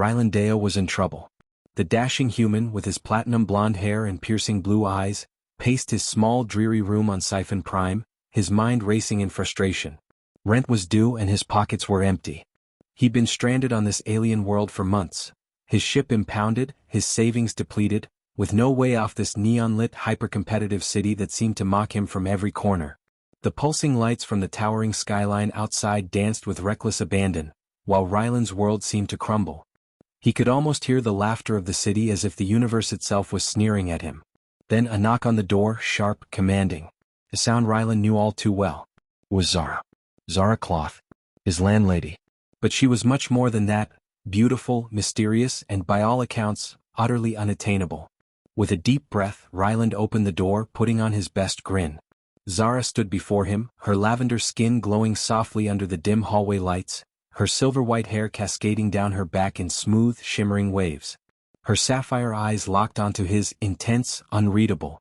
Ryland was in trouble. The dashing human with his platinum blonde hair and piercing blue eyes paced his small dreary room on Sci-Fi Prime, his mind racing in frustration. Rent was due and his pockets were empty. He'd been stranded on this alien world for months, his ship impounded, his savings depleted, with no way off this neon-lit hyper-competitive city that seemed to mock him from every corner. The pulsing lights from the towering skyline outside danced with reckless abandon, while Ryland's world seemed to crumble. He could almost hear the laughter of the city as if the universe itself was sneering at him. Then a knock on the door, sharp, commanding. A sound Ryland knew all too well. It was Zara. Zara Kloth, his landlady. But she was much more than that, beautiful, mysterious, and by all accounts, utterly unattainable. With a deep breath, Ryland opened the door, putting on his best grin. Zara stood before him, her lavender skin glowing softly under the dim hallway lights, her silver-white hair cascading down her back in smooth, shimmering waves. Her sapphire eyes locked onto his, intense, unreadable.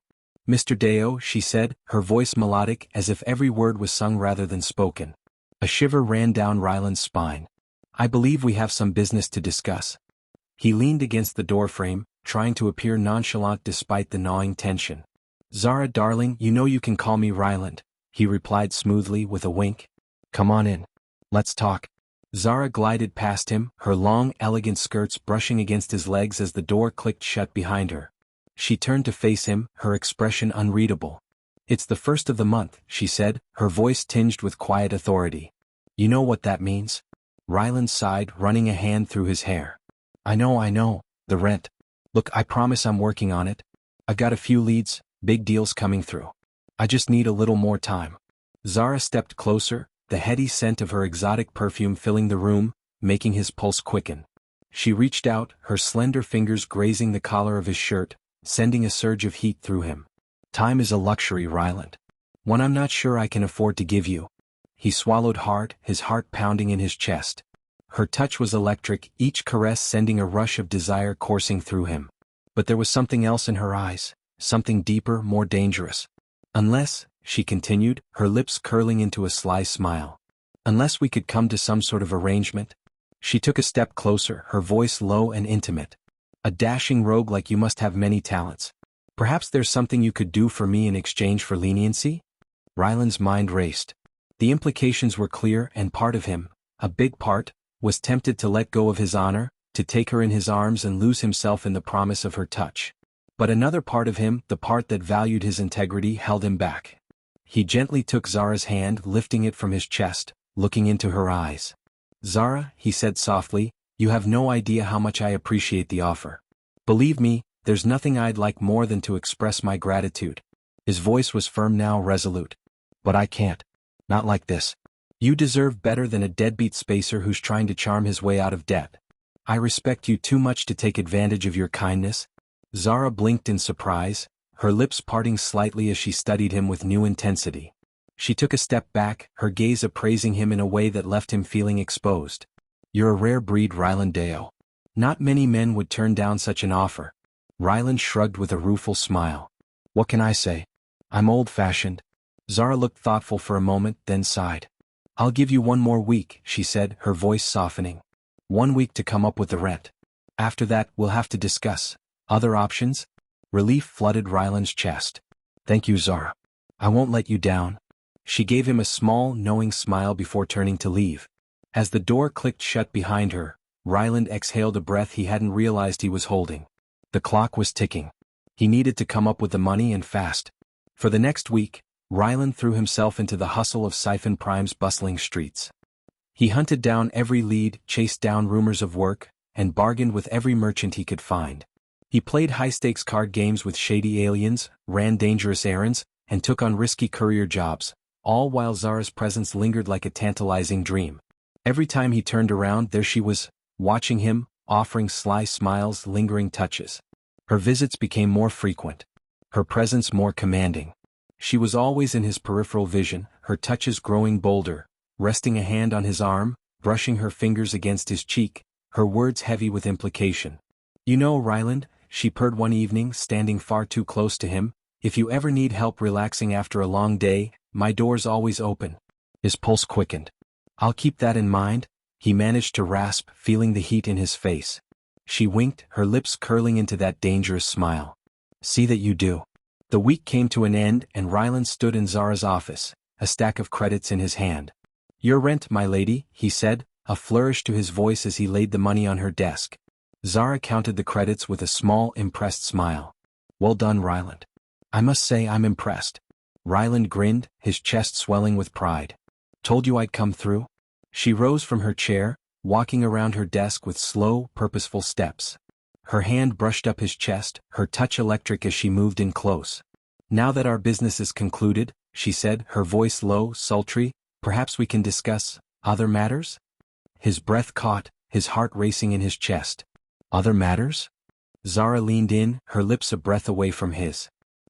"Mr. Deo," she said, her voice melodic as if every word was sung rather than spoken. A shiver ran down Ryland's spine. "I believe we have some business to discuss." He leaned against the doorframe, trying to appear nonchalant despite the gnawing tension. "Zara, darling, you know you can call me Ryland," he replied smoothly with a wink. "Come on in. Let's talk." Zara glided past him, her long, elegant skirts brushing against his legs as the door clicked shut behind her. She turned to face him, her expression unreadable. "It's the first of the month," she said, her voice tinged with quiet authority. "You know what that means?" Ryland sighed, running a hand through his hair. I know, the rent. Look, I promise I'm working on it. I've got a few leads, big deals coming through. I just need a little more time." Zara stepped closer, the heady scent of her exotic perfume filling the room, making his pulse quicken. She reached out, her slender fingers grazing the collar of his shirt, sending a surge of heat through him. "Time is a luxury, Ryland. One I'm not sure I can afford to give you." He swallowed hard, his heart pounding in his chest. Her touch was electric, each caress sending a rush of desire coursing through him. But there was something else in her eyes, something deeper, more dangerous. "Unless," she continued, her lips curling into a sly smile. "Unless we could come to some sort of arrangement." She took a step closer, her voice low and intimate. "A dashing rogue like you must have many talents. Perhaps there's something you could do for me in exchange for leniency?" Ryland's mind raced. The implications were clear, and part of him, a big part, was tempted to let go of his honor, to take her in his arms and lose himself in the promise of her touch. But another part of him, the part that valued his integrity, held him back. He gently took Zara's hand, lifting it from his chest, looking into her eyes. "Zara," he said softly, "you have no idea how much I appreciate the offer. Believe me, there's nothing I'd like more than to express my gratitude." His voice was firm now, resolute. "But I can't. Not like this. You deserve better than a deadbeat spacer who's trying to charm his way out of debt. I respect you too much to take advantage of your kindness." Zara blinked in surprise, her lips parting slightly as she studied him with new intensity. She took a step back, her gaze appraising him in a way that left him feeling exposed. "You're a rare breed, Ryland. Not many men would turn down such an offer." Ryland shrugged with a rueful smile. "What can I say? I'm old-fashioned." Zara looked thoughtful for a moment, then sighed. "I'll give you one more week," she said, her voice softening. "1 week to come up with the rent. After that, we'll have to discuss other options." Relief flooded Ryland's chest. "Thank you, Zara. I won't let you down." She gave him a small, knowing smile before turning to leave. As the door clicked shut behind her, Ryland exhaled a breath he hadn't realized he was holding. The clock was ticking. He needed to come up with the money, and fast. For the next week, Ryland threw himself into the hustle of Sci-Fi Prime's bustling streets. He hunted down every lead, chased down rumors of work, and bargained with every merchant he could find. He played high-stakes card games with shady aliens, ran dangerous errands, and took on risky courier jobs, all while Zara's presence lingered like a tantalizing dream. Every time he turned around, there she was, watching him, offering sly smiles, lingering touches. Her visits became more frequent, her presence more commanding. She was always in his peripheral vision, her touches growing bolder, resting a hand on his arm, brushing her fingers against his cheek, her words heavy with implication. "You know, Ryland," she purred one evening, standing far too close to him, "if you ever need help relaxing after a long day, my door's always open." His pulse quickened. "I'll keep that in mind," he managed to rasp, feeling the heat in his face. She winked, her lips curling into that dangerous smile. See that you do. The week came to an end and Ryland stood in Zara's office, a stack of credits in his hand. Your rent, my lady, he said, a flourish to his voice as he laid the money on her desk. Zara counted the credits with a small, impressed smile. Well done, Ryland. I must say I'm impressed. Ryland grinned, his chest swelling with pride. Told you I'd come through? She rose from her chair, walking around her desk with slow, purposeful steps. Her hand brushed up his chest, her touch electric as she moved in close. Now that our business is concluded, she said, her voice low, sultry, perhaps we can discuss other matters? His breath caught, his heart racing in his chest. Other matters? Zara leaned in, her lips a breath away from his.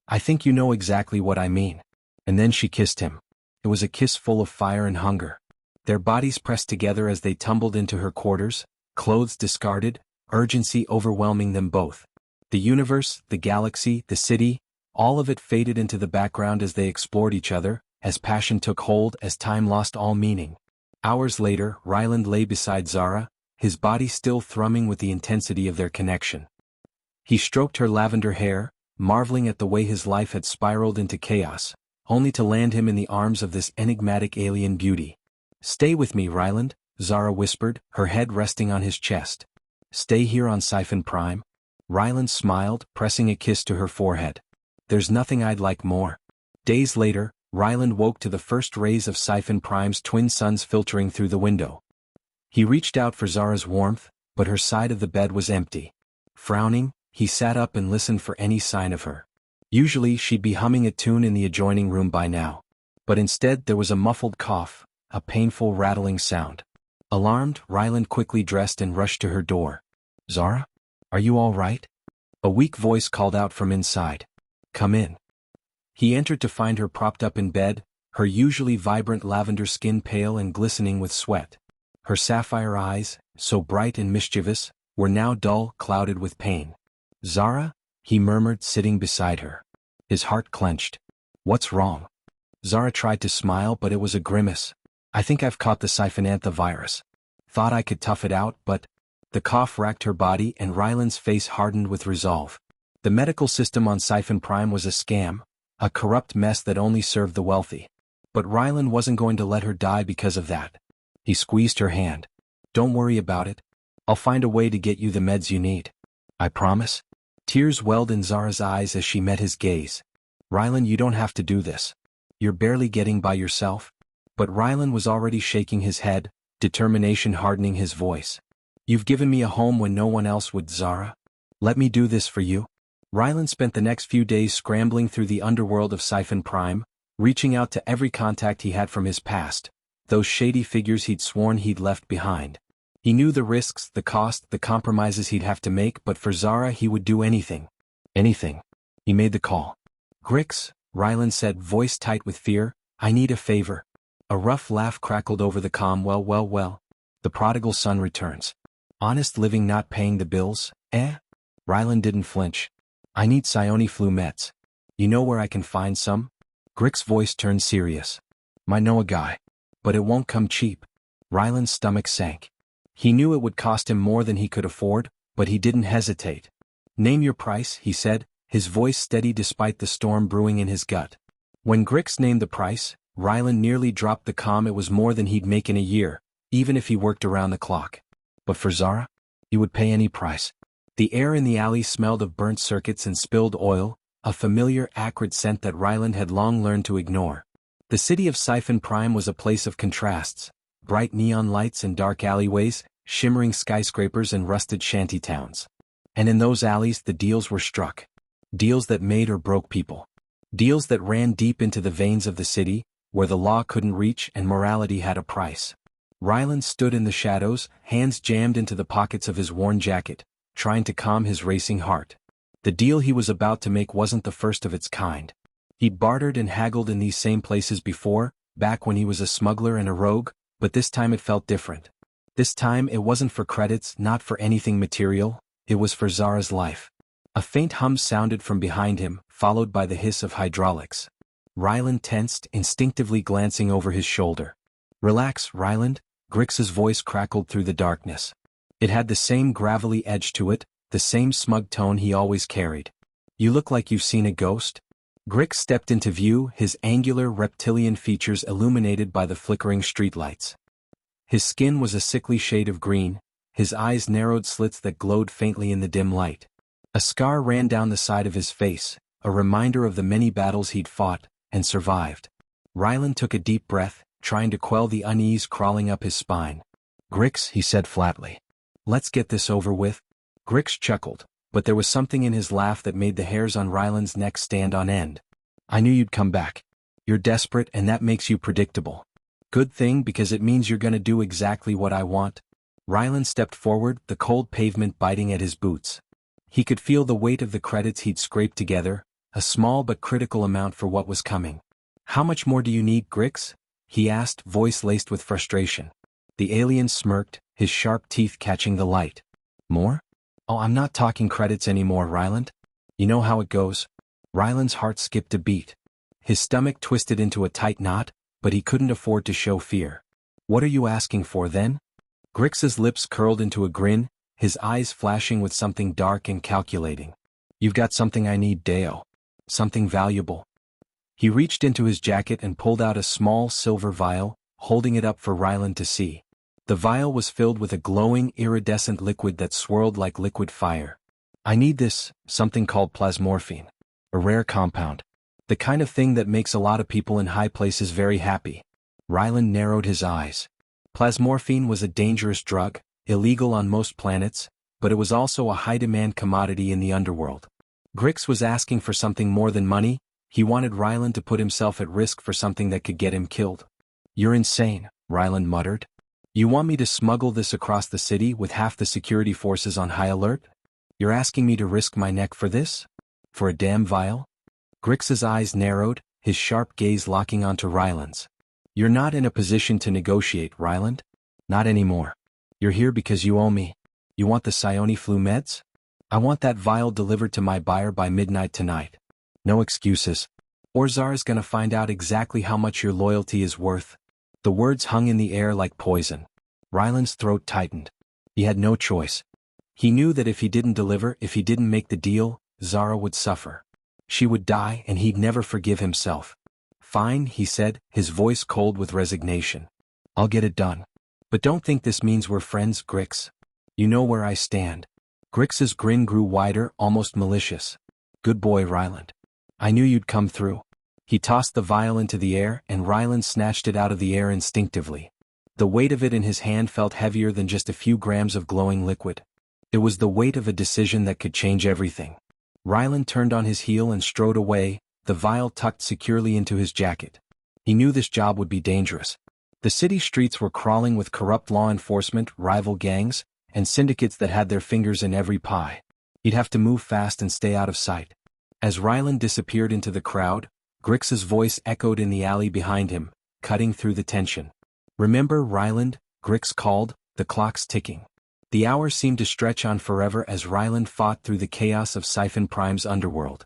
I think you know exactly what I mean. And then she kissed him. It was a kiss full of fire and hunger. Their bodies pressed together as they tumbled into her quarters, clothes discarded, urgency overwhelming them both. The universe, the galaxy, the city, all of it faded into the background as they explored each other, as passion took hold, as time lost all meaning. Hours later, Ryland lay beside Zara, his body still thrumming with the intensity of their connection. He stroked her lavender hair, marveling at the way his life had spiraled into chaos, only to land him in the arms of this enigmatic alien beauty. Stay with me, Ryland, Zara whispered, her head resting on his chest. Stay here on Sci-Fi Prime? Ryland smiled, pressing a kiss to her forehead. There's nothing I'd like more. Days later, Ryland woke to the first rays of Sci-Fi Prime's twin suns filtering through the window. He reached out for Zara's warmth, but her side of the bed was empty. Frowning, he sat up and listened for any sign of her. Usually she'd be humming a tune in the adjoining room by now. But instead there was a muffled cough, a painful rattling sound. Alarmed, Ryland quickly dressed and rushed to her door. Zara? Are you all right? A weak voice called out from inside. Come in. He entered to find her propped up in bed, her usually vibrant lavender skin pale and glistening with sweat. Her sapphire eyes, so bright and mischievous, were now dull, clouded with pain. Zara? He murmured, sitting beside her. His heart clenched. What's wrong? Zara tried to smile, but it was a grimace. I think I've caught the siphonantha virus. Thought I could tough it out, but... The cough racked her body and Ryland's face hardened with resolve. The medical system on Sci-Fi Prime was a scam, a corrupt mess that only served the wealthy. But Ryland wasn't going to let her die because of that. He squeezed her hand. Don't worry about it. I'll find a way to get you the meds you need. I promise. Tears welled in Zara's eyes as she met his gaze. Ryland, you don't have to do this. You're barely getting by yourself. But Ryland was already shaking his head, determination hardening his voice. You've given me a home when no one else would, Zara. Let me do this for you. Ryland spent the next few days scrambling through the underworld of Sci-Fi Prime, reaching out to every contact he had from his past, those shady figures he'd sworn he'd left behind. He knew the risks, the cost, the compromises he'd have to make, but for Zara he would do anything. Anything. He made the call. Grix, Ryland said, voice tight with fear, I need a favor. A rough laugh crackled over the comm. Well. The prodigal son returns. Honest living not paying the bills, eh? Ryland didn't flinch. I need Psioni flu meds. You know where I can find some? Grix's voice turned serious. Might know a guy. But it won't come cheap. Ryland's stomach sank. He knew it would cost him more than he could afford, but he didn't hesitate. Name your price, he said, his voice steady despite the storm brewing in his gut. When Grix named the price, Ryland nearly dropped the comm. It was more than he'd make in a year, even if he worked around the clock. But for Zara, he would pay any price. The air in the alley smelled of burnt circuits and spilled oil, a familiar acrid scent that Ryland had long learned to ignore. The city of Sci-Fi Prime was a place of contrasts, bright neon lights and dark alleyways, shimmering skyscrapers and rusted shantytowns. And in those alleys the deals were struck. Deals that made or broke people. Deals that ran deep into the veins of the city, where the law couldn't reach and morality had a price. Ryland stood in the shadows, hands jammed into the pockets of his worn jacket, trying to calm his racing heart. The deal he was about to make wasn't the first of its kind. He'd bartered and haggled in these same places before, back when he was a smuggler and a rogue, but this time it felt different. This time it wasn't for credits, not for anything material, it was for Zara's life. A faint hum sounded from behind him, followed by the hiss of hydraulics. Ryland tensed, instinctively glancing over his shoulder. Relax, Ryland, Grix's voice crackled through the darkness. It had the same gravelly edge to it, the same smug tone he always carried. "You look like you've seen a ghost?" Grix stepped into view, his angular reptilian features illuminated by the flickering streetlights. His skin was a sickly shade of green, his eyes narrowed slits that glowed faintly in the dim light. A scar ran down the side of his face, a reminder of the many battles he'd fought and survived. Ryland took a deep breath, trying to quell the unease crawling up his spine. "Grix," he said flatly. "Let's get this over with." Grix chuckled, but there was something in his laugh that made the hairs on Ryland's neck stand on end. "I knew you'd come back. You're desperate and that makes you predictable. Good thing because it means you're gonna do exactly what I want." Ryland stepped forward, the cold pavement biting at his boots. He could feel the weight of the credits he'd scraped together, a small but critical amount for what was coming. "How much more do you need, Grix?" he asked, voice laced with frustration. The alien smirked, his sharp teeth catching the light. "More? Oh, I'm not talking credits anymore, Ryland. You know how it goes." Ryland's heart skipped a beat. His stomach twisted into a tight knot, but he couldn't afford to show fear. "What are you asking for then?" Grix's lips curled into a grin, his eyes flashing with something dark and calculating. "You've got something I need, Deo. Something valuable." He reached into his jacket and pulled out a small silver vial, holding it up for Ryland to see. The vial was filled with a glowing, iridescent liquid that swirled like liquid fire. "I need this, something called plasmorphine. A rare compound. The kind of thing that makes a lot of people in high places very happy." Ryland narrowed his eyes. Plasmorphine was a dangerous drug, illegal on most planets, but it was also a high-demand commodity in the underworld. Grix was asking for something more than money. He wanted Ryland to put himself at risk for something that could get him killed. "You're insane," Ryland muttered. "You want me to smuggle this across the city with half the security forces on high alert? You're asking me to risk my neck for this? For a damn vial?" Grix's eyes narrowed, his sharp gaze locking onto Ryland's. "You're not in a position to negotiate, Ryland. Not anymore. You're here because you owe me. You want the psioni flu meds? I want that vial delivered to my buyer by midnight tonight. No excuses. Or Zara's gonna find out exactly how much your loyalty is worth." The words hung in the air like poison. Ryland's throat tightened. He had no choice. He knew that if he didn't deliver, if he didn't make the deal, Zara would suffer. She would die and he'd never forgive himself. "Fine," he said, his voice cold with resignation. "I'll get it done. But don't think this means we're friends, Grix. You know where I stand." Grix's grin grew wider, almost malicious. "Good boy, Ryland. I knew you'd come through." He tossed the vial into the air and Ryland snatched it out of the air instinctively. The weight of it in his hand felt heavier than just a few grams of glowing liquid. It was the weight of a decision that could change everything. Ryland turned on his heel and strode away, the vial tucked securely into his jacket. He knew this job would be dangerous. The city streets were crawling with corrupt law enforcement, rival gangs, and syndicates that had their fingers in every pie. He'd have to move fast and stay out of sight. As Ryland disappeared into the crowd, Grix's voice echoed in the alley behind him, cutting through the tension. "Remember, Ryland?" Grix called, the clock's ticking. The hours seemed to stretch on forever as Ryland fought through the chaos of Siphon Prime's underworld.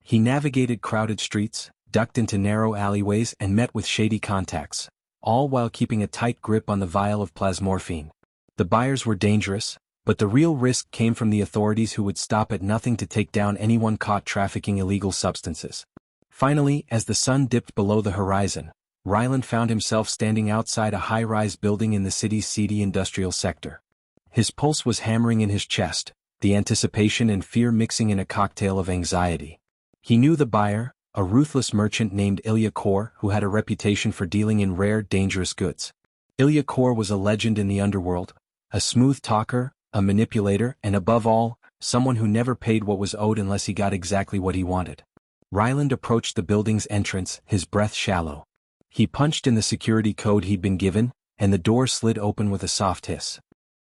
He navigated crowded streets, ducked into narrow alleyways and met with shady contacts, all while keeping a tight grip on the vial of plasmorphine. The buyers were dangerous, but the real risk came from the authorities who would stop at nothing to take down anyone caught trafficking illegal substances. Finally, as the sun dipped below the horizon, Ryland found himself standing outside a high-rise building in the city's seedy industrial sector. His pulse was hammering in his chest, the anticipation and fear mixing in a cocktail of anxiety. He knew the buyer, a ruthless merchant named Ilya Kor who had a reputation for dealing in rare, dangerous goods. Ilya Kor was a legend in the underworld, a smooth talker, a manipulator, and above all, someone who never paid what was owed unless he got exactly what he wanted. Ryland approached the building's entrance, his breath shallow. He punched in the security code he'd been given, and the door slid open with a soft hiss.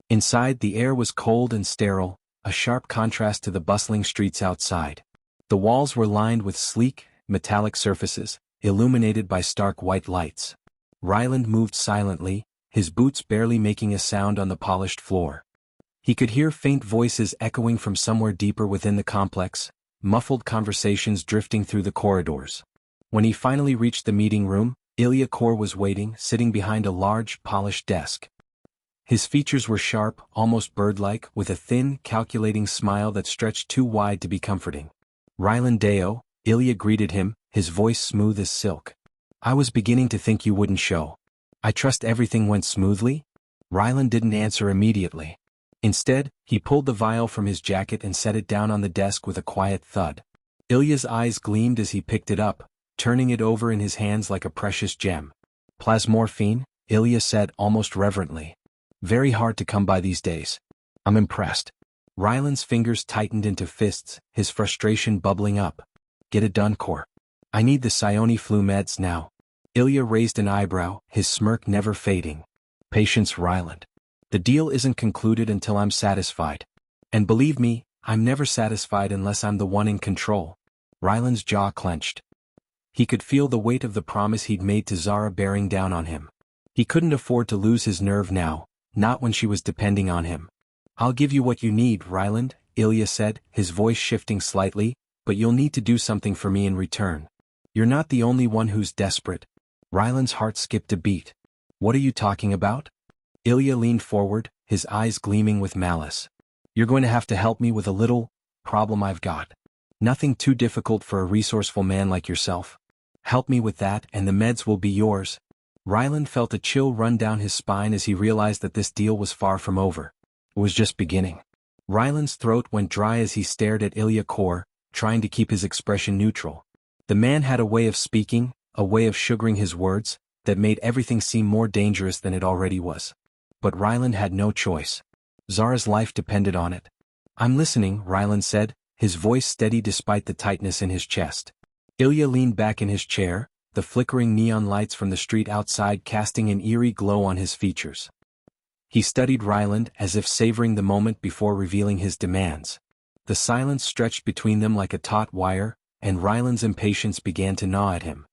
Inside, the air was cold and sterile, a sharp contrast to the bustling streets outside. The walls were lined with sleek, metallic surfaces, illuminated by stark white lights. Ryland moved silently, his boots barely making a sound on the polished floor. He could hear faint voices echoing from somewhere deeper within the complex, muffled conversations drifting through the corridors. When he finally reached the meeting room, Ilya Kor was waiting, sitting behind a large, polished desk. His features were sharp, almost bird-like, with a thin, calculating smile that stretched too wide to be comforting. Ryland Deo, Ilya greeted him, his voice smooth as silk. I was beginning to think you wouldn't show. I trust everything went smoothly? Ryland didn't answer immediately. Instead, he pulled the vial from his jacket and set it down on the desk with a quiet thud. Ilya's eyes gleamed as he picked it up, turning it over in his hands like a precious gem. Plasmorphine, Ilya said almost reverently. Very hard to come by these days. I'm impressed. Ryland's fingers tightened into fists, his frustration bubbling up. Get it done, Core. I need the psioni flu meds now. Ilya raised an eyebrow, his smirk never fading. Patience, Ryland. The deal isn't concluded until I'm satisfied. And believe me, I'm never satisfied unless I'm the one in control. Ryland's jaw clenched. He could feel the weight of the promise he'd made to Zara bearing down on him. He couldn't afford to lose his nerve now, not when she was depending on him. I'll give you what you need, Ryland, Ilya said, his voice shifting slightly, but you'll need to do something for me in return. You're not the only one who's desperate. Ryland's heart skipped a beat. What are you talking about? Ilya leaned forward, his eyes gleaming with malice. You're going to have to help me with a little problem I've got. Nothing too difficult for a resourceful man like yourself. Help me with that and the meds will be yours. Ryland felt a chill run down his spine as he realized that this deal was far from over. It was just beginning. Ryland's throat went dry as he stared at Ilya Core, trying to keep his expression neutral. The man had a way of speaking, a way of sugaring his words, that made everything seem more dangerous than it already was. But Ryland had no choice. Zara's life depended on it. I'm listening, Ryland said, his voice steady despite the tightness in his chest. Ilya leaned back in his chair, the flickering neon lights from the street outside casting an eerie glow on his features. He studied Ryland as if savoring the moment before revealing his demands. The silence stretched between them like a taut wire, and Ryland's impatience began to gnaw at him.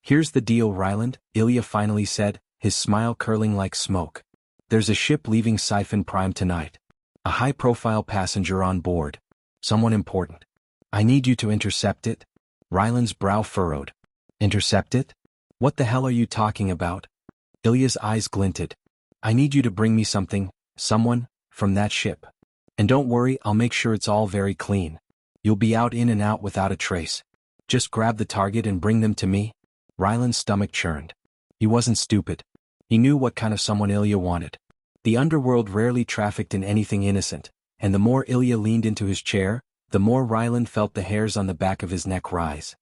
Here's the deal, Ryland, Ilya finally said, his smile curling like smoke. There's a ship leaving Siphon Prime tonight. A high-profile passenger on board. Someone important. I need you to intercept it. Ryland's brow furrowed. Intercept it? What the hell are you talking about? Ilya's eyes glinted. I need you to bring me something, someone, from that ship. And don't worry, I'll make sure it's all very clean. You'll be out in and out without a trace. Just grab the target and bring them to me. Ryland's stomach churned. He wasn't stupid. He knew what kind of someone Ilya wanted. The underworld rarely trafficked in anything innocent, and the more Ilya leaned into his chair, the more Ryland felt the hairs on the back of his neck rise.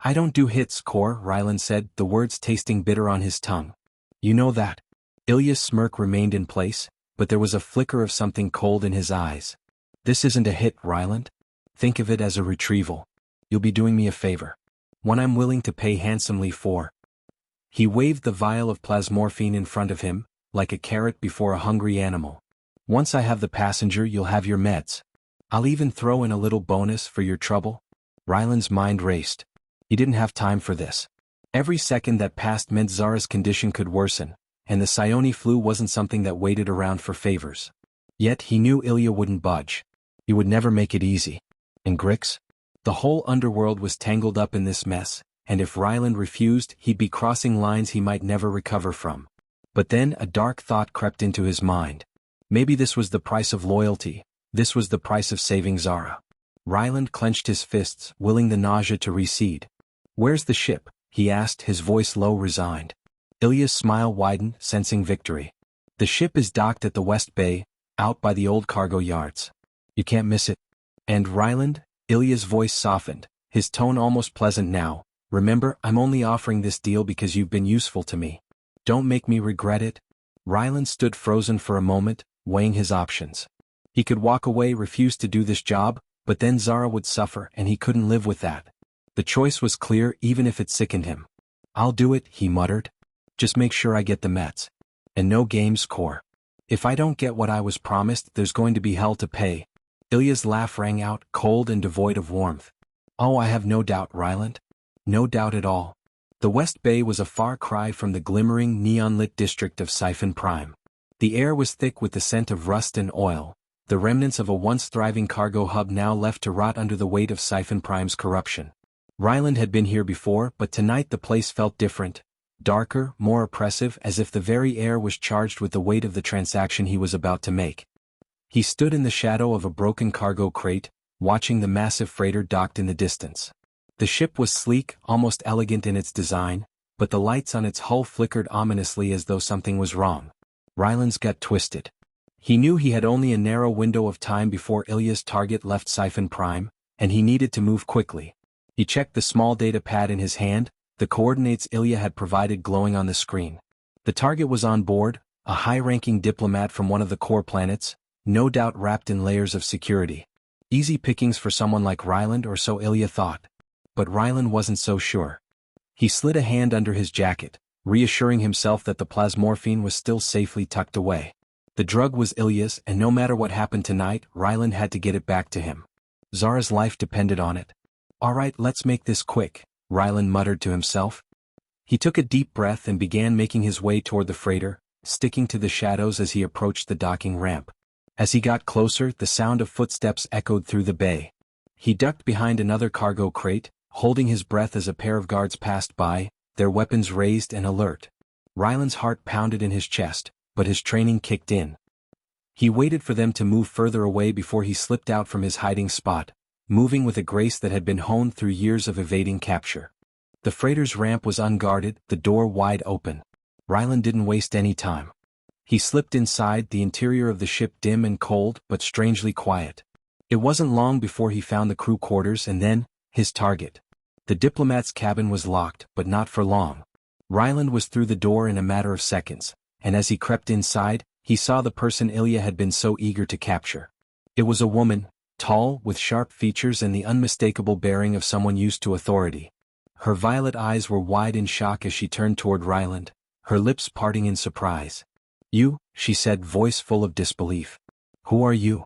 I don't do hits, Core, Ryland said, the words tasting bitter on his tongue. You know that. Ilya's smirk remained in place, but there was a flicker of something cold in his eyes. This isn't a hit, Ryland. Think of it as a retrieval. You'll be doing me a favor. One I'm willing to pay handsomely for. He waved the vial of plasmorphine in front of him, like a carrot before a hungry animal. Once I have the passenger, you'll have your meds. I'll even throw in a little bonus for your trouble. Ryland's mind raced. He didn't have time for this. Every second that passed meant Zara's condition could worsen, and the psioni flu wasn't something that waited around for favors. Yet he knew Ilya wouldn't budge. He would never make it easy. And Grix? The whole underworld was tangled up in this mess, and if Ryland refused, he'd be crossing lines he might never recover from. But then a dark thought crept into his mind. Maybe this was the price of loyalty. This was the price of saving Zara. Ryland clenched his fists, willing the nausea to recede. Where's the ship? He asked, his voice low, resigned. Ilya's smile widened, sensing victory. The ship is docked at the West Bay, out by the old cargo yards. You can't miss it. And Ryland? Ilya's voice softened, his tone almost pleasant now. Remember, I'm only offering this deal because you've been useful to me. Don't make me regret it. Ryland stood frozen for a moment, weighing his options. He could walk away, refuse to do this job, but then Zara would suffer and he couldn't live with that. The choice was clear even if it sickened him. I'll do it, he muttered. Just make sure I get the meds. And no games, Core. If I don't get what I was promised, there's going to be hell to pay. Ilya's laugh rang out, cold and devoid of warmth. Oh, I have no doubt, Ryland. No doubt at all. The West Bay was a far cry from the glimmering, neon-lit district of Siphon Prime. The air was thick with the scent of rust and oil, the remnants of a once thriving cargo hub now left to rot under the weight of Siphon Prime's corruption. Ryland had been here before, but tonight the place felt different, darker, more oppressive, as if the very air was charged with the weight of the transaction he was about to make. He stood in the shadow of a broken cargo crate, watching the massive freighter docked in the distance. The ship was sleek, almost elegant in its design, but the lights on its hull flickered ominously as though something was wrong. Ryland's gut twisted. He knew he had only a narrow window of time before Ilya's target left Siphon Prime, and he needed to move quickly. He checked the small data pad in his hand, the coordinates Ilya had provided glowing on the screen. The target was on board, a high-ranking diplomat from one of the core planets, no doubt wrapped in layers of security. Easy pickings for someone like Ryland, or so Ilya thought. But Ryland wasn't so sure. He slid a hand under his jacket, reassuring himself that the plasmorphine was still safely tucked away. The drug was Ilya's, and no matter what happened tonight, Ryland had to get it back to him. Zara's life depended on it. "All right, let's make this quick," Ryland muttered to himself. He took a deep breath and began making his way toward the freighter, sticking to the shadows as he approached the docking ramp. As he got closer, the sound of footsteps echoed through the bay. He ducked behind another cargo crate, holding his breath as a pair of guards passed by, their weapons raised and alert. Ryland's heart pounded in his chest, but his training kicked in. He waited for them to move further away before he slipped out from his hiding spot, moving with a grace that had been honed through years of evading capture. The freighter's ramp was unguarded, the door wide open. Ryland didn't waste any time. He slipped inside, the interior of the ship dim and cold, but strangely quiet. It wasn't long before he found the crew quarters and then, his target. The diplomat's cabin was locked, but not for long. Ryland was through the door in a matter of seconds, and as he crept inside, he saw the person Ilya had been so eager to capture. It was a woman, tall, with sharp features and the unmistakable bearing of someone used to authority. Her violet eyes were wide in shock as she turned toward Ryland, her lips parting in surprise. "You," she said, voice full of disbelief. "Who are you?"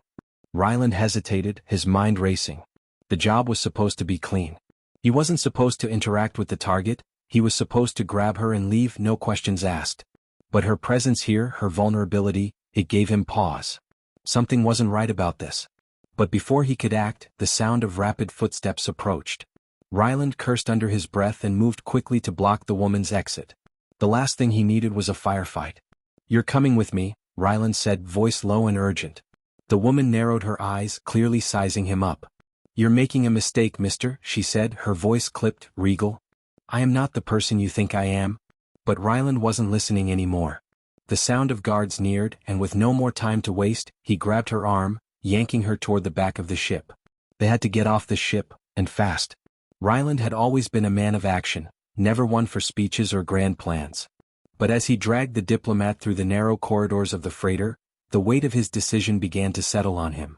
Ryland hesitated, his mind racing. The job was supposed to be clean. He wasn't supposed to interact with the target, he was supposed to grab her and leave, no questions asked. But her presence here, her vulnerability, it gave him pause. Something wasn't right about this. But before he could act, the sound of rapid footsteps approached. Ryland cursed under his breath and moved quickly to block the woman's exit. The last thing he needed was a firefight. "You're coming with me," Ryland said, voice low and urgent. The woman narrowed her eyes, clearly sizing him up. "You're making a mistake, mister," she said, her voice clipped, regal. "I am not the person you think I am." But Ryland wasn't listening anymore. The sound of guards neared, and with no more time to waste, he grabbed her arm, yanking her toward the back of the ship. They had to get off the ship, and fast. Ryland had always been a man of action, never one for speeches or grand plans. But as he dragged the diplomat through the narrow corridors of the freighter, the weight of his decision began to settle on him.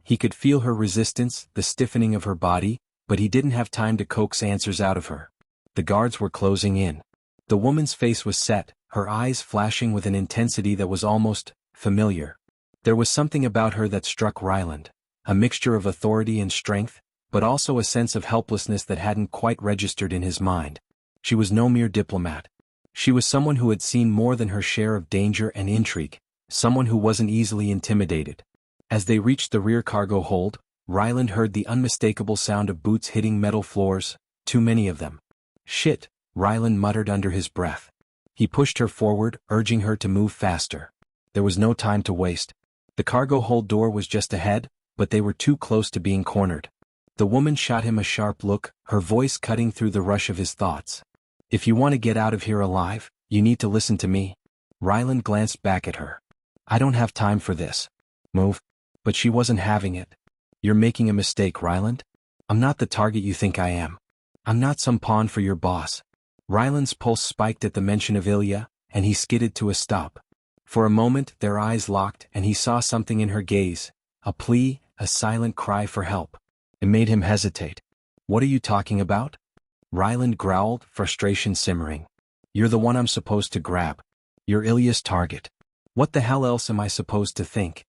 He could feel her resistance, the stiffening of her body, but he didn't have time to coax answers out of her. The guards were closing in. The woman's face was set, her eyes flashing with an intensity that was almost familiar. There was something about her that struck Ryland, a mixture of authority and strength, but also a sense of helplessness that hadn't quite registered in his mind. She was no mere diplomat. She was someone who had seen more than her share of danger and intrigue, someone who wasn't easily intimidated. As they reached the rear cargo hold, Ryland heard the unmistakable sound of boots hitting metal floors, too many of them. "Shit," Ryland muttered under his breath. He pushed her forward, urging her to move faster. There was no time to waste. The cargo hold door was just ahead, but they were too close to being cornered. The woman shot him a sharp look, her voice cutting through the rush of his thoughts. "If you want to get out of here alive, you need to listen to me." Ryland glanced back at her. "I don't have time for this. Move." But she wasn't having it. "You're making a mistake, Ryland. I'm not the target you think I am. I'm not some pawn for your boss." Ryland's pulse spiked at the mention of Ilya, and he skidded to a stop. For a moment their eyes locked and he saw something in her gaze, a plea, a silent cry for help. It made him hesitate. "What are you talking about?" Ryland growled, frustration simmering. "You're the one I'm supposed to grab. You're Ilya's target. What the hell else am I supposed to think?"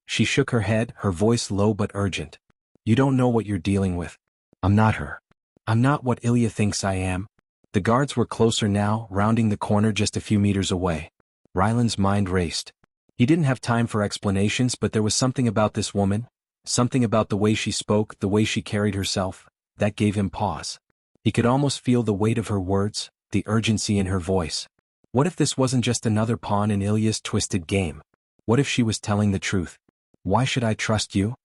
She shook her head, her voice low but urgent. "You don't know what you're dealing with. I'm not her. I'm not what Ilya thinks I am." The guards were closer now, rounding the corner just a few meters away. Ryland's mind raced. He didn't have time for explanations, but there was something about this woman, something about the way she spoke, the way she carried herself, that gave him pause. He could almost feel the weight of her words, the urgency in her voice. What if this wasn't just another pawn in Ilya's twisted game? What if she was telling the truth? Why should I trust you?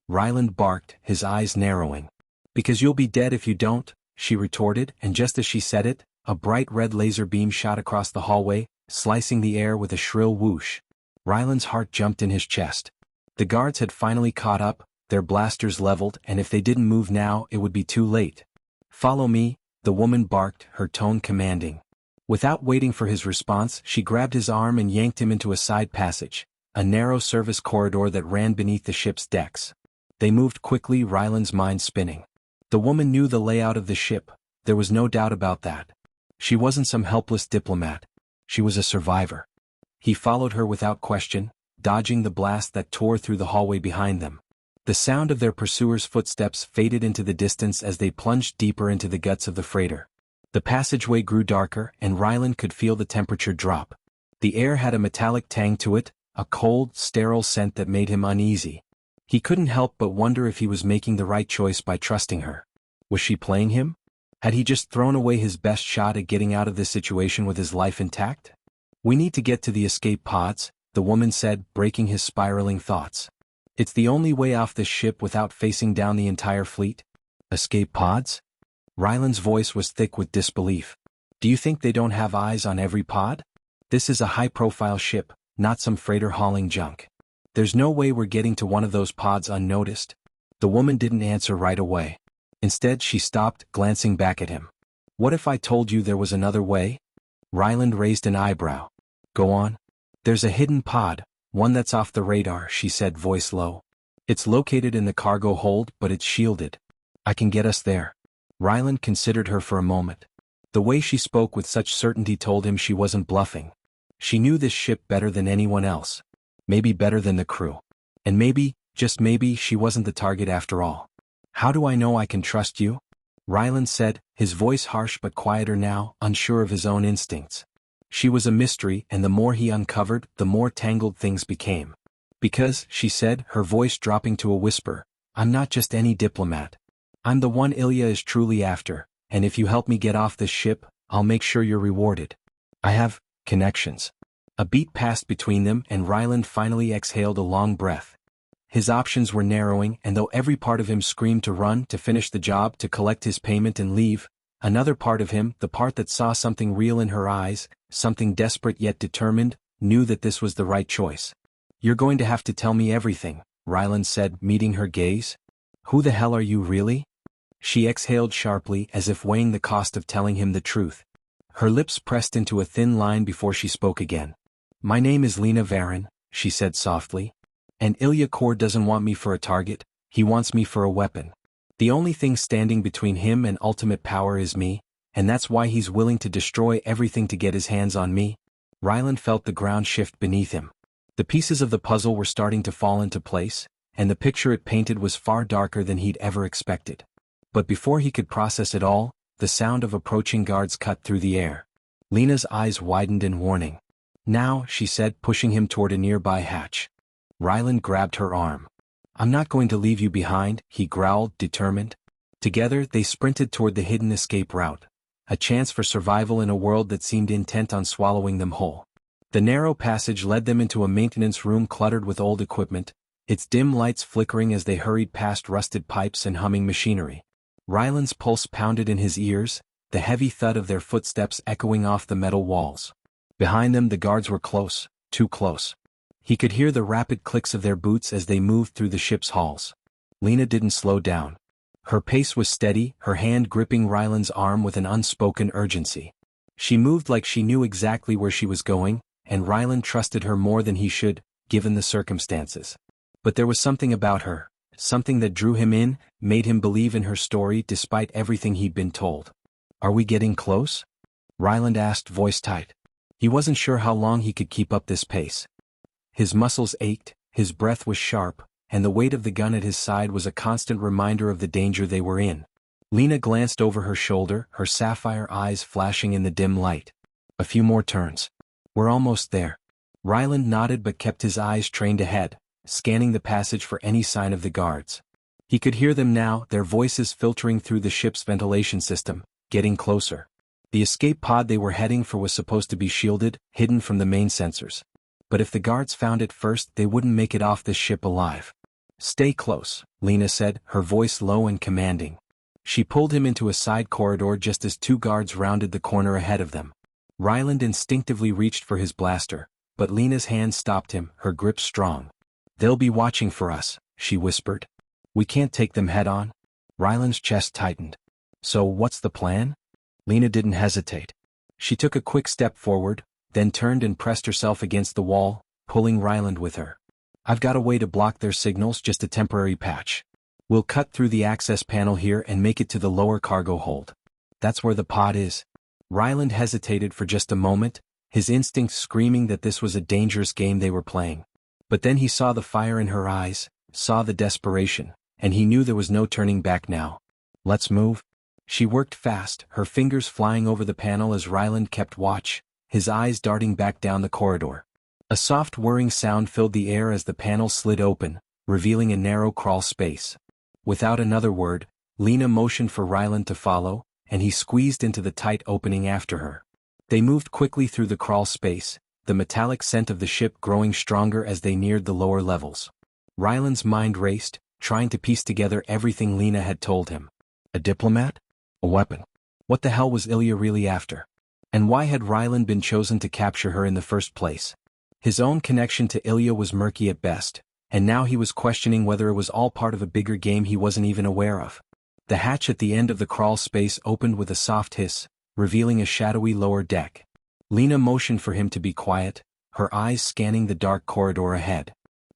Ryland barked, his eyes narrowing. Because you'll be dead if you don't, she retorted, and just as she said it, a bright red laser beam shot across the hallway, slicing the air with a shrill whoosh. Ryland's heart jumped in his chest. The guards had finally caught up, their blasters leveled, and if they didn't move now, it would be too late. Follow me, the woman barked, her tone commanding. Without waiting for his response, she grabbed his arm and yanked him into a side passage, a narrow service corridor that ran beneath the ship's decks. They moved quickly, Ryland's mind spinning. The woman knew the layout of the ship, there was no doubt about that. She wasn't some helpless diplomat. She was a survivor. He followed her without question, dodging the blast that tore through the hallway behind them. The sound of their pursuers' footsteps faded into the distance as they plunged deeper into the guts of the freighter. The passageway grew darker, and Ryland could feel the temperature drop. The air had a metallic tang to it, a cold, sterile scent that made him uneasy. He couldn't help but wonder if he was making the right choice by trusting her. Was she playing him? Had he just thrown away his best shot at getting out of this situation with his life intact? We need to get to the escape pods, the woman said, breaking his spiraling thoughts. It's the only way off this ship without facing down the entire fleet. Escape pods? Ryland's voice was thick with disbelief. Do you think they don't have eyes on every pod? This is a high-profile ship, not some freighter hauling junk. There's no way we're getting to one of those pods unnoticed. The woman didn't answer right away. Instead, she stopped, glancing back at him. What if I told you there was another way? Ryland raised an eyebrow. Go on. There's a hidden pod, one that's off the radar, she said, voice low. It's located in the cargo hold, but it's shielded. I can get us there. Ryland considered her for a moment. The way she spoke with such certainty told him she wasn't bluffing. She knew this ship better than anyone else. Maybe better than the crew. And maybe, just maybe, she wasn't the target after all. How do I know I can trust you? Ryland said, his voice harsh but quieter now, unsure of his own instincts. She was a mystery, and the more he uncovered, the more tangled things became. Because, she said, her voice dropping to a whisper, I'm not just any diplomat. I'm the one Ilya is truly after, and if you help me get off this ship, I'll make sure you're rewarded. I have connections. A beat passed between them, and Ryland finally exhaled a long breath. His options were narrowing, and though every part of him screamed to run, to finish the job, to collect his payment and leave, another part of him, the part that saw something real in her eyes, something desperate yet determined, knew that this was the right choice. You're going to have to tell me everything, Ryland said, meeting her gaze. Who the hell are you really? She exhaled sharply, as if weighing the cost of telling him the truth. Her lips pressed into a thin line before she spoke again. My name is Lena Varin, she said softly. And Ilya Kor doesn't want me for a target, he wants me for a weapon. The only thing standing between him and ultimate power is me, and that's why he's willing to destroy everything to get his hands on me. Ryland felt the ground shift beneath him. The pieces of the puzzle were starting to fall into place, and the picture it painted was far darker than he'd ever expected. But before he could process it all, the sound of approaching guards cut through the air. Lena's eyes widened in warning. Now, she said, pushing him toward a nearby hatch. Ryland grabbed her arm. I'm not going to leave you behind, he growled, determined. Together, they sprinted toward the hidden escape route, a chance for survival in a world that seemed intent on swallowing them whole. The narrow passage led them into a maintenance room cluttered with old equipment, its dim lights flickering as they hurried past rusted pipes and humming machinery. Ryland's pulse pounded in his ears, the heavy thud of their footsteps echoing off the metal walls. Behind them the guards were close, too close. He could hear the rapid clicks of their boots as they moved through the ship's halls. Lena didn't slow down. Her pace was steady, her hand gripping Ryland's arm with an unspoken urgency. She moved like she knew exactly where she was going, and Ryland trusted her more than he should, given the circumstances. But there was something about her, something that drew him in, made him believe in her story despite everything he'd been told. Are we getting close? Ryland asked, voice tight. He wasn't sure how long he could keep up this pace. His muscles ached, his breath was sharp, and the weight of the gun at his side was a constant reminder of the danger they were in. Lena glanced over her shoulder, her sapphire eyes flashing in the dim light. A few more turns. We're almost there. Ryland nodded but kept his eyes trained ahead, scanning the passage for any sign of the guards. He could hear them now, their voices filtering through the ship's ventilation system, getting closer. The escape pod they were heading for was supposed to be shielded, hidden from the main sensors. But if the guards found it first, they wouldn't make it off this ship alive. "Stay close," Lena said, her voice low and commanding. She pulled him into a side corridor just as two guards rounded the corner ahead of them. Ryland instinctively reached for his blaster, but Lena's hand stopped him, her grip strong. "They'll be watching for us," she whispered. "We can't take them head-on." Ryland's chest tightened. "So what's the plan?" Lena didn't hesitate. She took a quick step forward, then turned and pressed herself against the wall, pulling Ryland with her. "I've got a way to block their signals, just a temporary patch. We'll cut through the access panel here and make it to the lower cargo hold. That's where the pod is." Ryland hesitated for just a moment, his instincts screaming that this was a dangerous game they were playing. But then he saw the fire in her eyes, saw the desperation, and he knew there was no turning back now. "Let's move." She worked fast, her fingers flying over the panel as Ryland kept watch, his eyes darting back down the corridor. A soft whirring sound filled the air as the panel slid open, revealing a narrow crawl space. Without another word, Lena motioned for Ryland to follow, and he squeezed into the tight opening after her. They moved quickly through the crawl space, the metallic scent of the ship growing stronger as they neared the lower levels. Ryland's mind raced, trying to piece together everything Lena had told him. A diplomat? A weapon? What the hell was Ilya really after? And why had Ryland been chosen to capture her in the first place? His own connection to Ilya was murky at best, and now he was questioning whether it was all part of a bigger game he wasn't even aware of. The hatch at the end of the crawl space opened with a soft hiss, revealing a shadowy lower deck. Lena motioned for him to be quiet, her eyes scanning the dark corridor ahead.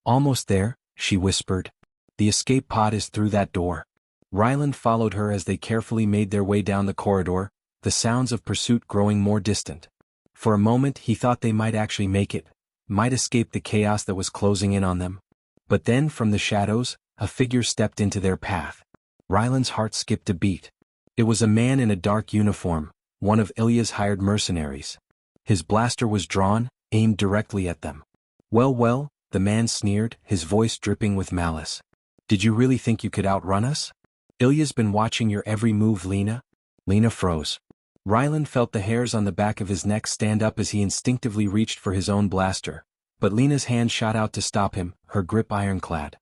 "Almost there," she whispered. "The escape pod is through that door." Ryland followed her as they carefully made their way down the corridor, the sounds of pursuit growing more distant. For a moment he thought they might actually make it, might escape the chaos that was closing in on them. But then from the shadows, a figure stepped into their path. Ryland's heart skipped a beat. It was a man in a dark uniform, one of Ilya's hired mercenaries. His blaster was drawn, aimed directly at them. Well, the man sneered, his voice dripping with malice. "Did you really think you could outrun us? Ilya's been watching your every move, Lena." Lena froze. Ryland felt the hairs on the back of his neck stand up as he instinctively reached for his own blaster, but Lena's hand shot out to stop him, her grip ironclad.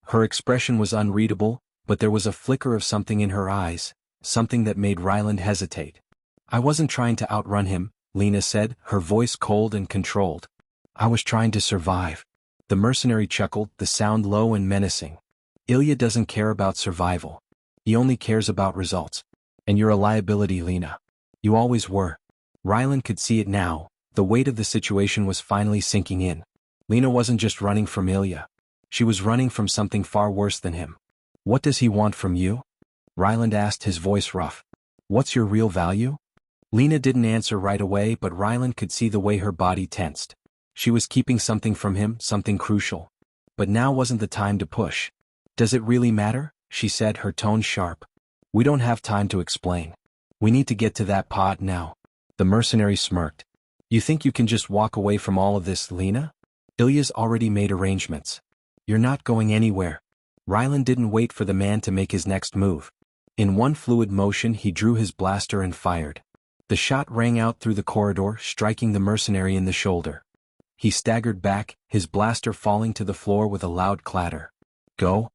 Her expression was unreadable, but there was a flicker of something in her eyes, something that made Ryland hesitate. "I wasn't trying to outrun him," Lena said, her voice cold and controlled. "I was trying to survive." The mercenary chuckled, the sound low and menacing. "Ilya doesn't care about survival. He only cares about results. And you're a liability, Lena. You always were." Ryland could see it now, the weight of the situation was finally sinking in. Lena wasn't just running from Ilya. She was running from something far worse than him. "What does he want from you?" Ryland asked, his voice rough. "What's your real value?" Lena didn't answer right away, but Ryland could see the way her body tensed. She was keeping something from him, something crucial. But now wasn't the time to push. "Does it really matter?" she said, her tone sharp. "We don't have time to explain. We need to get to that pod now." The mercenary smirked. "You think you can just walk away from all of this, Lena? Ilya's already made arrangements. You're not going anywhere." Ryland didn't wait for the man to make his next move. In one fluid motion he drew his blaster and fired. The shot rang out through the corridor, striking the mercenary in the shoulder. He staggered back, his blaster falling to the floor with a loud clatter. "Go!"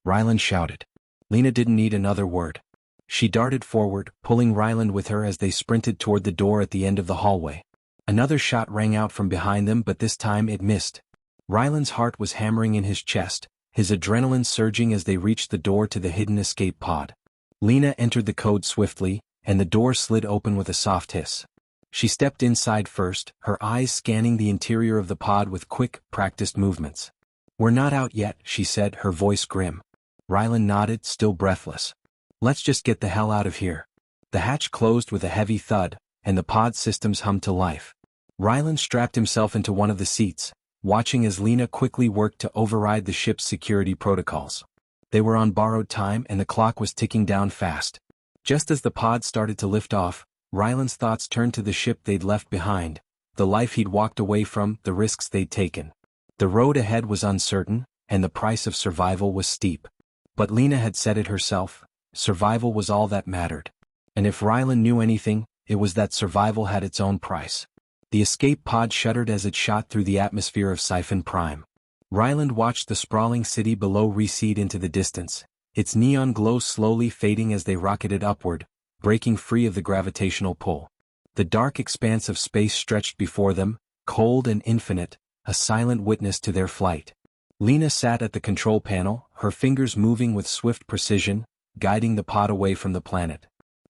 Ryland shouted. Lena didn't need another word. She darted forward, pulling Ryland with her as they sprinted toward the door at the end of the hallway. Another shot rang out from behind them, but this time it missed. Ryland's heart was hammering in his chest, his adrenaline surging as they reached the door to the hidden escape pod. Lena entered the code swiftly, and the door slid open with a soft hiss. She stepped inside first, her eyes scanning the interior of the pod with quick, practiced movements. "We're not out yet," she said, her voice grim. Ryland nodded, still breathless. "Let's just get the hell out of here." The hatch closed with a heavy thud, and the pod systems hummed to life. Ryland strapped himself into one of the seats, watching as Lena quickly worked to override the ship's security protocols. They were on borrowed time and the clock was ticking down fast. Just as the pod started to lift off, Ryland's thoughts turned to the ship they'd left behind, the life he'd walked away from, the risks they'd taken. The road ahead was uncertain, and the price of survival was steep. But Lena had said it herself, survival was all that mattered. And if Ryland knew anything, it was that survival had its own price. The escape pod shuddered as it shot through the atmosphere of Sci-Fi Prime. Ryland watched the sprawling city below recede into the distance, its neon glow slowly fading as they rocketed upward, breaking free of the gravitational pull. The dark expanse of space stretched before them, cold and infinite, a silent witness to their flight. Lena sat at the control panel, her fingers moving with swift precision, guiding the pod away from the planet.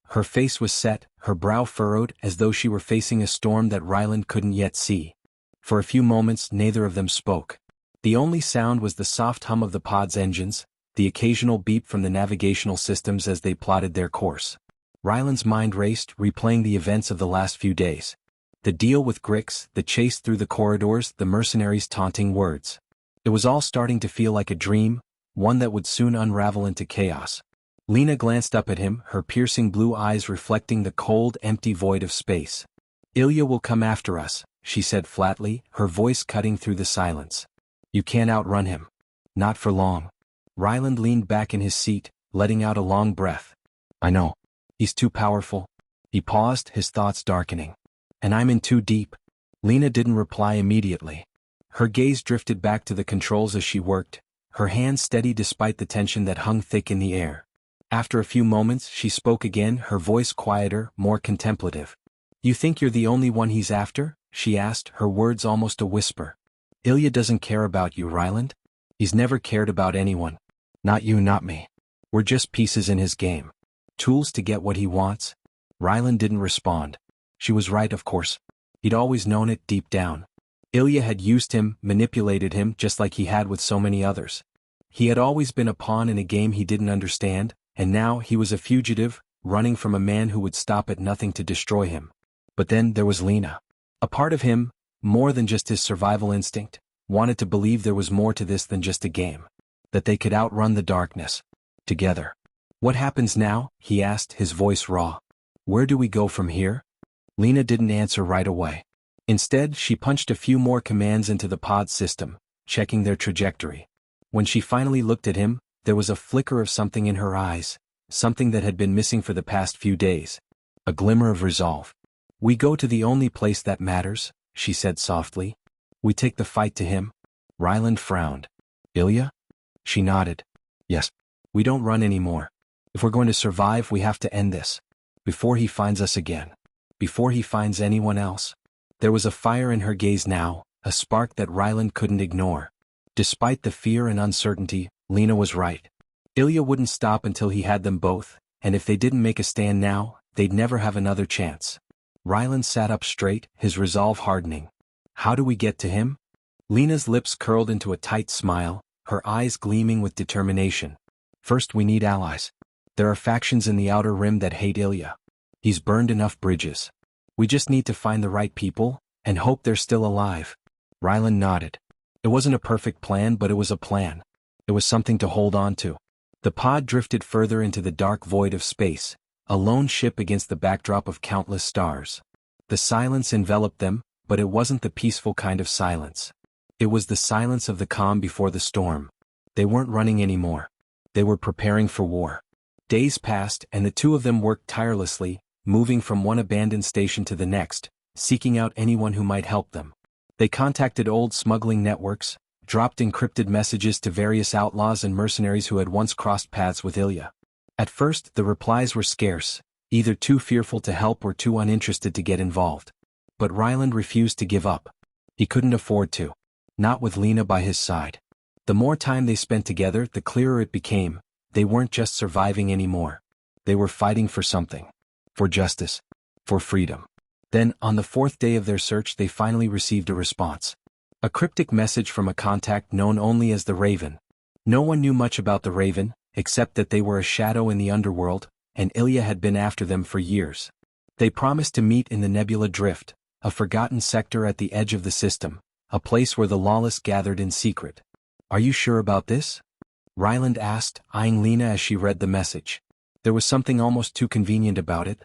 Her face was set, her brow furrowed as though she were facing a storm that Ryland couldn't yet see. For a few moments neither of them spoke. The only sound was the soft hum of the pod's engines, the occasional beep from the navigational systems as they plotted their course. Ryland's mind raced, replaying the events of the last few days. The deal with Grix, the chase through the corridors, the mercenaries' taunting words. It was all starting to feel like a dream, one that would soon unravel into chaos. Lena glanced up at him, her piercing blue eyes reflecting the cold, empty void of space. "Ilya will come after us," she said flatly, her voice cutting through the silence. "You can't outrun him. Not for long." Ryland leaned back in his seat, letting out a long breath. "I know. He's too powerful." He paused, his thoughts darkening. "And I'm in too deep." Lena didn't reply immediately. Her gaze drifted back to the controls as she worked, her hands steady despite the tension that hung thick in the air. After a few moments, she spoke again, her voice quieter, more contemplative. "You think you're the only one he's after?" she asked, her words almost a whisper. "Ilya doesn't care about you, Ryland. He's never cared about anyone. Not you, not me. We're just pieces in his game. Tools to get what he wants." Ryland didn't respond. She was right, of course. He'd always known it deep down. Ilya had used him, manipulated him just like he had with so many others. He had always been a pawn in a game he didn't understand, and now he was a fugitive, running from a man who would stop at nothing to destroy him. But then there was Lena. A part of him, more than just his survival instinct, wanted to believe there was more to this than just a game. That they could outrun the darkness. Together. "What happens now?" he asked, his voice raw. "Where do we go from here?" Lena didn't answer right away. Instead, she punched a few more commands into the pod system, checking their trajectory. When she finally looked at him, there was a flicker of something in her eyes, something that had been missing for the past few days. A glimmer of resolve. "We go to the only place that matters," she said softly. "We take the fight to him." Ryland frowned. "Ilya?" She nodded. "Yes. We don't run anymore. If we're going to survive, we have to end this. Before he finds us again. Before he finds anyone else." There was a fire in her gaze now, a spark that Ryland couldn't ignore. Despite the fear and uncertainty, Lena was right. Ilya wouldn't stop until he had them both, and if they didn't make a stand now, they'd never have another chance. Ryland sat up straight, his resolve hardening. "How do we get to him?" Lena's lips curled into a tight smile, her eyes gleaming with determination. "First we need allies. There are factions in the Outer Rim that hate Ilya. He's burned enough bridges. We just need to find the right people, and hope they're still alive." Ryland nodded. It wasn't a perfect plan, but it was a plan. It was something to hold on to. The pod drifted further into the dark void of space, a lone ship against the backdrop of countless stars. The silence enveloped them, but it wasn't the peaceful kind of silence. It was the silence of the calm before the storm. They weren't running anymore. They were preparing for war. Days passed, and the two of them worked tirelessly, moving from one abandoned station to the next, seeking out anyone who might help them. They contacted old smuggling networks, dropped encrypted messages to various outlaws and mercenaries who had once crossed paths with Ilya. At first, the replies were scarce, either too fearful to help or too uninterested to get involved. But Ryland refused to give up. He couldn't afford to. Not with Lena by his side. The more time they spent together, the clearer it became, they weren't just surviving anymore. They were fighting for something. For justice. For freedom. Then, on the fourth day of their search, they finally received a response. A cryptic message from a contact known only as the Raven. No one knew much about the Raven, except that they were a shadow in the underworld, and Ilya had been after them for years. They promised to meet in the Nebula Drift, a forgotten sector at the edge of the system, a place where the lawless gathered in secret. "Are you sure about this?" Ryland asked, eyeing Lena as she read the message. There was something almost too convenient about it.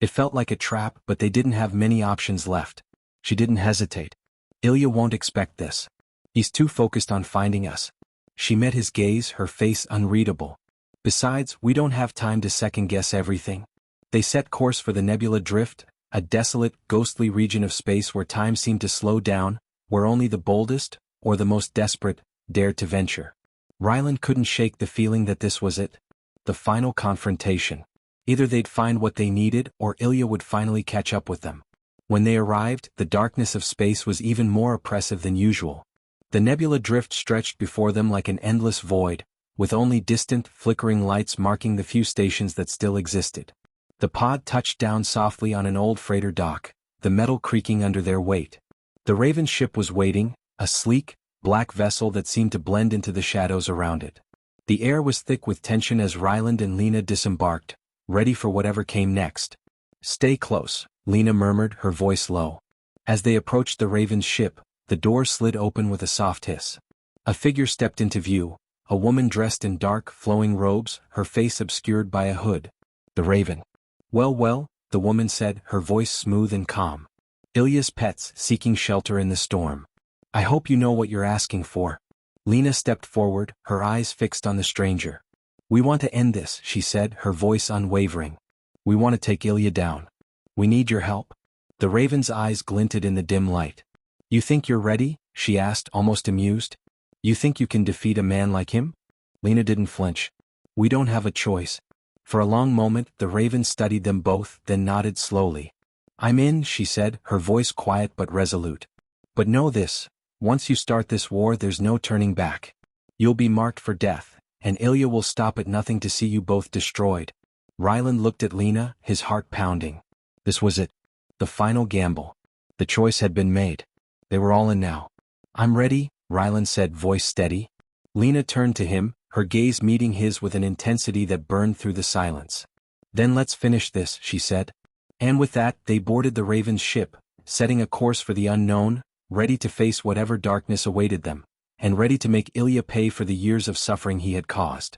It felt like a trap, but they didn't have many options left. She didn't hesitate. "Ilya won't expect this. He's too focused on finding us." She met his gaze, her face unreadable. "Besides, we don't have time to second-guess everything." They set course for the Nebula Drift, a desolate, ghostly region of space where time seemed to slow down, where only the boldest, or the most desperate, dared to venture. Ryland couldn't shake the feeling that this was it. The final confrontation. Either they'd find what they needed or Ilya would finally catch up with them. When they arrived, the darkness of space was even more oppressive than usual. The nebula drift stretched before them like an endless void, with only distant, flickering lights marking the few stations that still existed. The pod touched down softly on an old freighter dock, the metal creaking under their weight. The Raven's ship was waiting, a sleek, black vessel that seemed to blend into the shadows around it. The air was thick with tension as Ryland and Lena disembarked, ready for whatever came next. "Stay close," Lena murmured, her voice low. As they approached the Raven's ship, the door slid open with a soft hiss. A figure stepped into view, a woman dressed in dark, flowing robes, her face obscured by a hood. The Raven. Well, the woman said, her voice smooth and calm. "Ilya's pets seeking shelter in the storm. I hope you know what you're asking for." Lena stepped forward, her eyes fixed on the stranger. "We want to end this," she said, her voice unwavering. "We want to take Ilya down. We need your help." The Raven's eyes glinted in the dim light. "You think you're ready?" she asked, almost amused. "You think you can defeat a man like him?" Lena didn't flinch. "We don't have a choice." For a long moment, the Raven studied them both, then nodded slowly. "I'm in," she said, her voice quiet but resolute. "But know this, once you start this war there's no turning back. You'll be marked for death, and Ilya will stop at nothing to see you both destroyed." Ryland looked at Lena, his heart pounding. This was it. The final gamble. The choice had been made. They were all in now. "I'm ready," Ryland said, voice steady. Lena turned to him, her gaze meeting his with an intensity that burned through the silence. "Then let's finish this," she said. And with that, they boarded the Raven's ship, setting a course for the unknown, ready to face whatever darkness awaited them, and ready to make Ilya pay for the years of suffering he had caused.